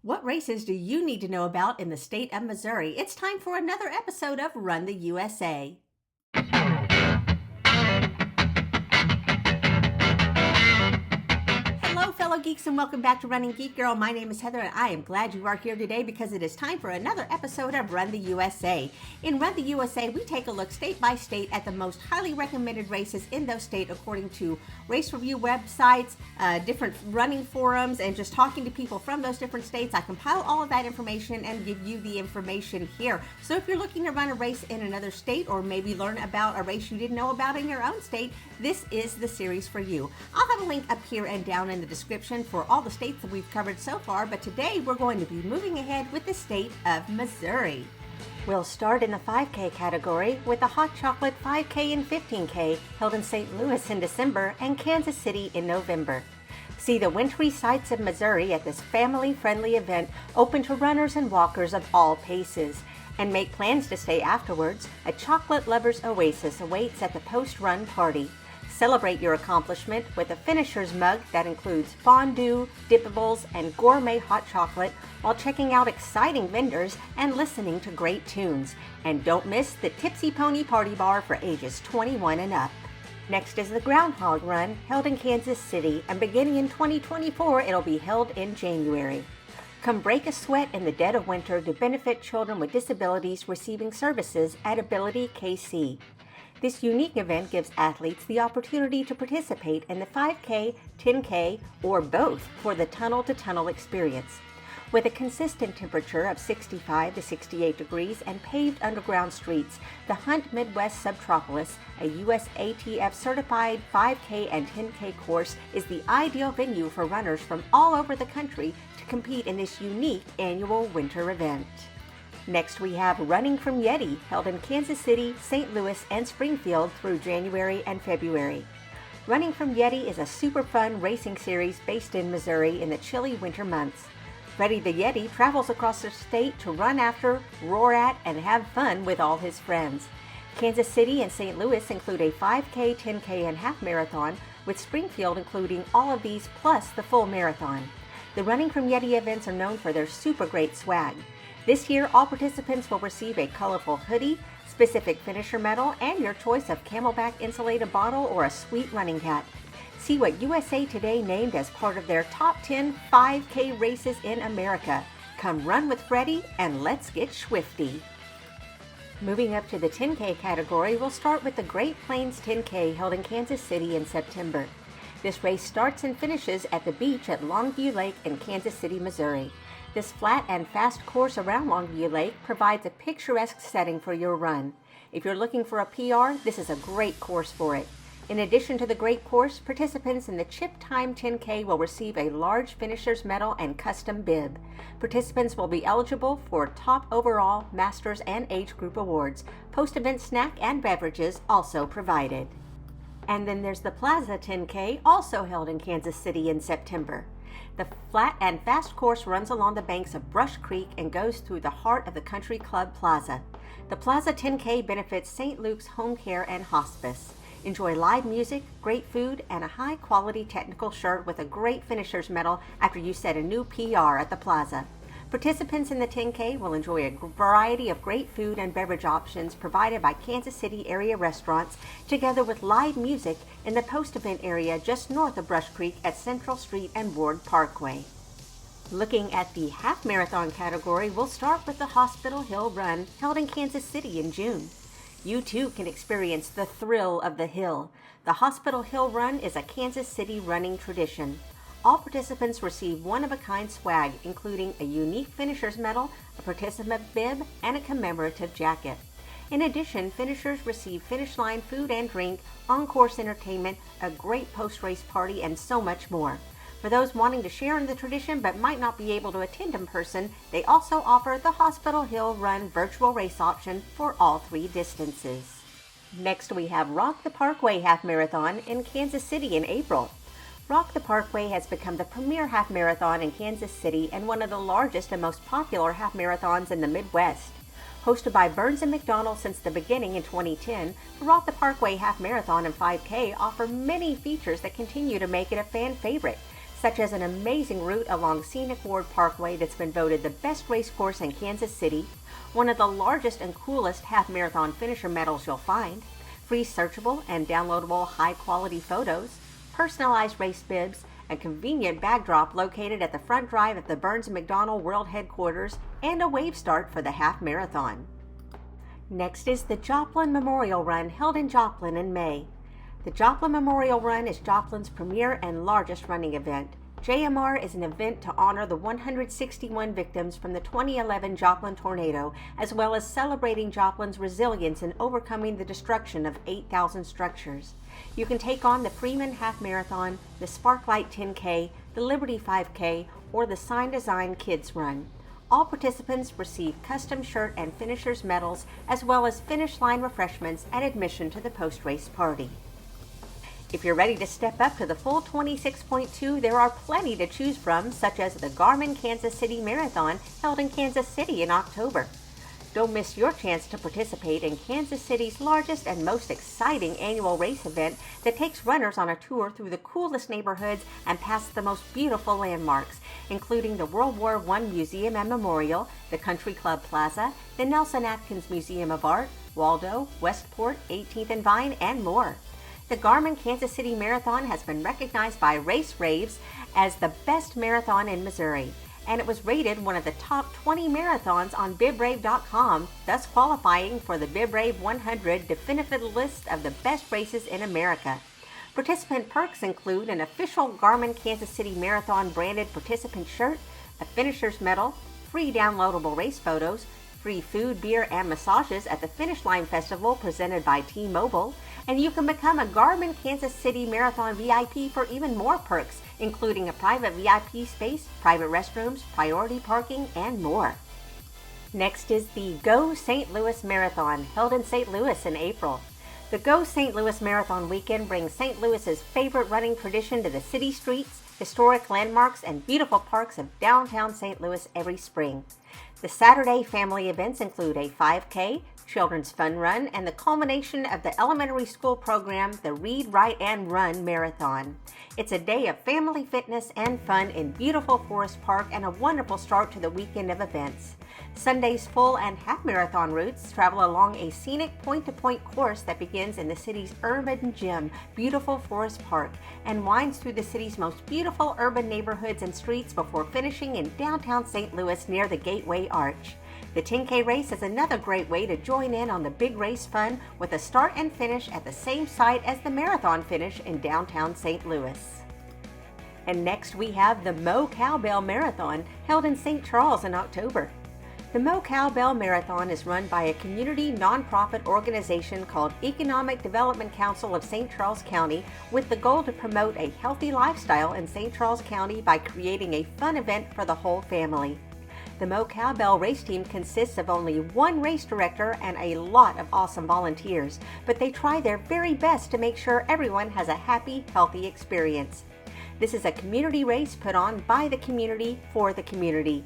What races do you need to know about in the state of Missouri? It's time for another episode of Run the USA. Hello, fellow geeks, and welcome back to Running Geek Girl. My name is Heather, and I am glad you are here today because it is time for another episode of Run the USA. In Run the USA, we take a look state by state at the most highly recommended races in those states according to race review websites, different running forums, and just talking to people from those different states. I compile all of that information and give you the information here. So if you're looking to run a race in another state or maybe learn about a race you didn't know about in your own state, this is the series for you. I'll have a link up here and down in the description for all the states that we've covered so far, but today we're going to be moving ahead with the state of Missouri. We'll start in the 5K category with the Hot Chocolate 5K and 15K held in St. Louis in December and Kansas City in November. See the wintry sights of Missouri at this family-friendly event open to runners and walkers of all paces. And make plans to stay afterwards. A chocolate lover's oasis awaits at the post-run party. Celebrate your accomplishment with a finisher's mug that includes fondue, dippables, and gourmet hot chocolate while checking out exciting vendors and listening to great tunes. And don't miss the Tipsy Pony Party Bar for ages 21 and up. Next is the Groundhog Run, held in Kansas City, and beginning in 2024, it'll be held in January. Come break a sweat in the dead of winter to benefit children with disabilities receiving services at Ability KC. This unique event gives athletes the opportunity to participate in the 5K, 10K, or both for the tunnel-to-tunnel experience. With a consistent temperature of 65 to 68 degrees and paved underground streets, the Hunt Midwest Subtropolis, a USATF certified 5K and 10K course, is the ideal venue for runners from all over the country to compete in this unique annual winter event. Next, we have Running from Yeti, held in Kansas City, St. Louis, and Springfield through January and February. Running from Yeti is a super fun racing series based in Missouri in the chilly winter months. Reddy the Yeti travels across the state to run after, roar at, and have fun with all his friends. Kansas City and St. Louis include a 5K, 10K, and half marathon, with Springfield including all of these plus the full marathon. The Running from Yeti events are known for their super great swag. This year, all participants will receive a colorful hoodie, specific finisher medal, and your choice of Camelback insulated bottle or a sweet running hat. See what USA Today named as part of their top 10 5K races in America. Come run with Freddie and let's get swifty. Moving up to the 10K category, we'll start with the Great Plains 10K held in Kansas City in September. This race starts and finishes at the beach at Longview Lake in Kansas City, Missouri. This flat and fast course around Longview Lake provides a picturesque setting for your run. If you're looking for a PR, this is a great course for it. In addition to the great course, participants in the Chip Time 10K will receive a large finisher's medal and custom bib. Participants will be eligible for top overall, masters, and age group awards. Post-event snack and beverages also provided. And then there's the Plaza 10K, also held in Kansas City in September. The flat and fast course runs along the banks of Brush Creek and goes through the heart of the Country Club Plaza. The Plaza 10K benefits St. Luke's Home Care and Hospice. Enjoy live music, great food, and a high-quality technical shirt with a great finisher's medal after you set a new PR at the Plaza. Participants in the 10K will enjoy a variety of great food and beverage options provided by Kansas City area restaurants, together with live music in the post-event area just north of Brush Creek at Central Street and Ward Parkway. Looking at the half marathon category, we'll start with the Hospital Hill Run held in Kansas City in June. You too can experience the thrill of the hill. The Hospital Hill Run is a Kansas City running tradition. All participants receive one-of-a-kind swag, including a unique finisher's medal, a participant bib, and a commemorative jacket. In addition, finishers receive finish line food and drink, on-course entertainment, a great post-race party, and so much more. For those wanting to share in the tradition but might not be able to attend in person, they also offer the Hospital Hill Run virtual race option for all three distances. Next, we have Rock the Parkway Half Marathon in Kansas City in April. Rock the Parkway has become the premier half marathon in Kansas City and one of the largest and most popular half marathons in the Midwest. Hosted by Burns and McDonnell since the beginning in 2010, the Rock the Parkway Half Marathon and 5K offer many features that continue to make it a fan favorite. such as an amazing route along Scenic Ward Parkway that's been voted the best race course in Kansas City, one of the largest and coolest half-marathon finisher medals you'll find, free searchable and downloadable high-quality photos, personalized race bibs, a convenient backdrop located at the front drive of the Burns & McDonnell World Headquarters, and a wave start for the half marathon. Next is the Joplin Memorial Run held in Joplin in May. The Joplin Memorial Run is Joplin's premier and largest running event. JMR is an event to honor the 161 victims from the 2011 Joplin tornado, as well as celebrating Joplin's resilience in overcoming the destruction of 8,000 structures. You can take on the Freeman Half Marathon, the Sparklight 10K, the Liberty 5K, or the Sign Design Kids Run. All participants receive custom shirt and finishers medals, as well as finish line refreshments and admission to the post-race party. If you're ready to step up to the full 26.2, there are plenty to choose from, such as the Garmin Kansas City Marathon held in Kansas City in October. Don't miss your chance to participate in Kansas City's largest and most exciting annual race event that takes runners on a tour through the coolest neighborhoods and past the most beautiful landmarks, including the World War I Museum and Memorial, the Country Club Plaza, the Nelson Atkins Museum of Art, Waldo, Westport, 18th and Vine, and more. The Garmin Kansas City Marathon has been recognized by Race Raves as the best marathon in Missouri, and it was rated one of the top 20 marathons on BibRave.com, thus qualifying for the BibRave 100 definitive list of the best races in America. Participant perks include an official Garmin Kansas City Marathon branded participant shirt, a finisher's medal, free downloadable race photos, free food, beer, and massages at the Finish Line Festival presented by T-Mobile, and you can become a Garmin Kansas City Marathon VIP for even more perks, including a private VIP space, private restrooms, priority parking, and more. Next is the Go St. Louis Marathon, held in St. Louis in April. The Go St. Louis Marathon weekend brings St. Louis's favorite running tradition to the city streets, historic landmarks, and beautiful parks of downtown St. Louis every spring. The Saturday family events include a 5K, children's fun run, and the culmination of the elementary school program, the Read, Write, and Run Marathon. It's a day of family fitness and fun in beautiful Forest Park and a wonderful start to the weekend of events. Sunday's full and half marathon routes travel along a scenic point-to-point course that begins in the city's urban gem, beautiful Forest Park, and winds through the city's most beautiful urban neighborhoods and streets before finishing in downtown St. Louis near the Gateway Arch. The 10K race is another great way to join in on the big race fun with a start and finish at the same site as the marathon finish in downtown St. Louis. And next we have the Mo Cowbell Marathon held in St. Charles in October. The Mo Cowbell Marathon is run by a community nonprofit organization called Economic Development Council of St. Charles County with the goal to promote a healthy lifestyle in St. Charles County by creating a fun event for the whole family. The Mo Cowbell race team consists of only one race director and a lot of awesome volunteers, but they try their very best to make sure everyone has a happy, healthy experience. This is a community race put on by the community for the community.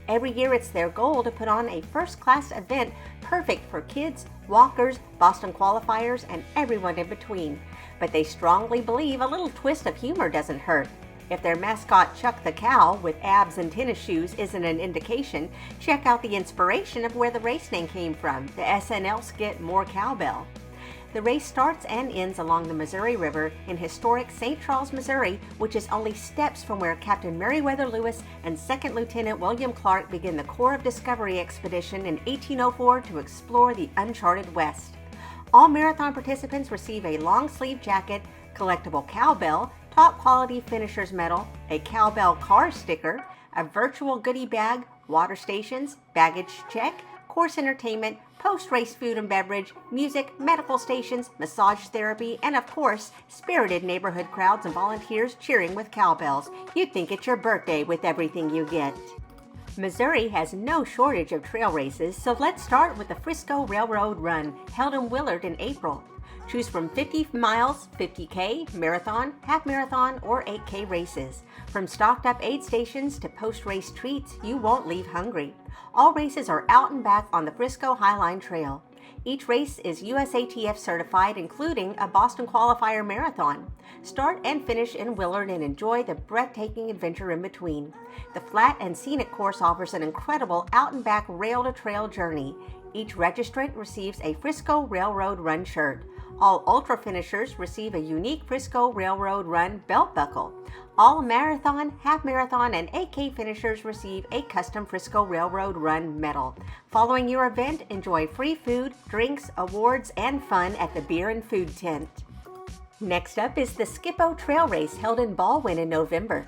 Every year it's their goal to put on a first-class event perfect for kids, walkers, Boston qualifiers, and everyone in between. But they strongly believe a little twist of humor doesn't hurt. If their mascot Chuck the Cow with abs and tennis shoes isn't an indication, check out the inspiration of where the race name came from, the SNL skit More Cowbell. The race starts and ends along the Missouri River in historic St. Charles, Missouri, which is only steps from where Captain Meriwether Lewis and 2nd Lieutenant William Clark begin the Corps of Discovery expedition in 1804 to explore the uncharted West. All marathon participants receive a long-sleeve jacket, collectible cowbell, top quality finisher's medal, a cowbell car sticker, a virtual goodie bag, water stations, baggage check, course entertainment, post-race food and beverage, music, medical stations, massage therapy, and of course, spirited neighborhood crowds and volunteers cheering with cowbells. You'd think it's your birthday with everything you get. Missouri has no shortage of trail races, so let's start with the Frisco Railroad Run, held in Willard in April. Choose from 50 miles, 50K, marathon, half marathon, or 8K races. From stocked up aid stations to post-race treats, you won't leave hungry. All races are out and back on the Frisco Highline Trail. Each race is USATF certified, including a Boston qualifier marathon. Start and finish in Willard and enjoy the breathtaking adventure in between. The flat and scenic course offers an incredible out-and-back rail-to-trail journey. Each registrant receives a Frisco Railroad Run shirt. All ultra finishers receive a unique Frisco Railroad Run belt buckle. All marathon, half marathon, and 8K finishers receive a custom Frisco Railroad Run medal. Following your event, enjoy free food, drinks, awards, and fun at the beer and food tent. Next up is the Skip-O Trail Race held in Baldwin in November.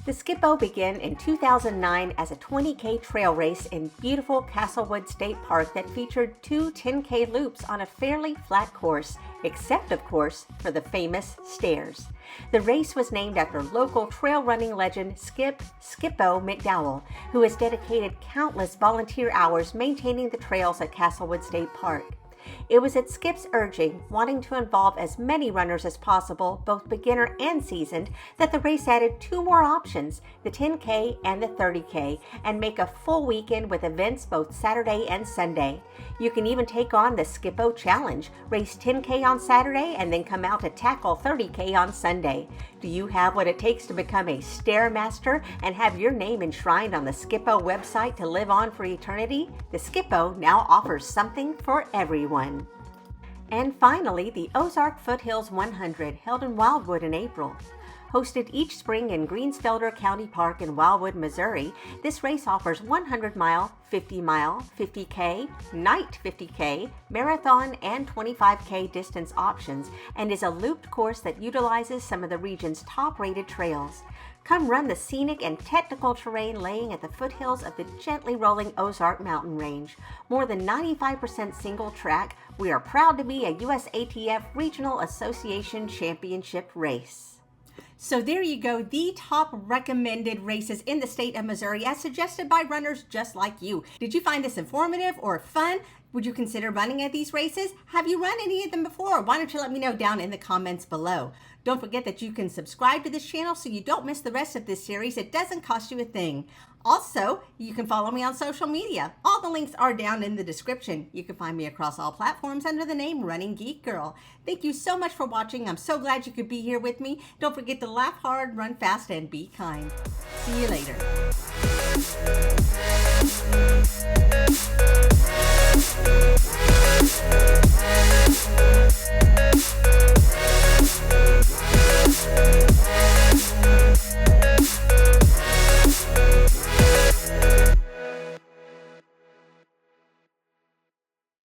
The Skip-O began in 2009 as a 20K trail race in beautiful Castlewood State Park that featured 2 10K loops on a fairly flat course, except, of course, for the famous stairs. The race was named after local trail running legend Skip-O McDowell, who has dedicated countless volunteer hours maintaining the trails at Castlewood State Park. It was at Skip's urging, wanting to involve as many runners as possible, both beginner and seasoned, that the race added 2 more options, the 10K and the 30K, and make a full weekend with events both Saturday and Sunday. You can even take on the Skip-O Challenge, race 10K on Saturday and then come out to tackle 30K on Sunday. Do you have what it takes to become a Stairmaster and have your name enshrined on the Skip-O website to live on for eternity? The Skip-O now offers something for everyone. And finally, the Ozark Foothills 100, held in Wildwood in April. Hosted each spring in Greensfelder County Park in Wildwood, Missouri, this race offers 100-mile, 50-mile, 50K, night 50K, marathon, and 25K distance options, and is a looped course that utilizes some of the region's top-rated trails. Come run the scenic and technical terrain laying at the foothills of the gently rolling Ozark mountain range. More than 95% single track, we are proud to be a USATF Regional Association Championship race. So there you go, the top recommended races in the state of Missouri as suggested by runners just like you. Did you find this informative or fun? Would you consider running at these races? Have you run any of them before? Why don't you let me know down in the comments below. Don't forget that you can subscribe to this channel so you don't miss the rest of this series. It doesn't cost you a thing. Also, you can follow me on social media. All the links are down in the description. You can find me across all platforms under the name Running Geek Girl. Thank you so much for watching. I'm so glad you could be here with me. Don't forget to laugh hard, run fast, and be kind. See you later.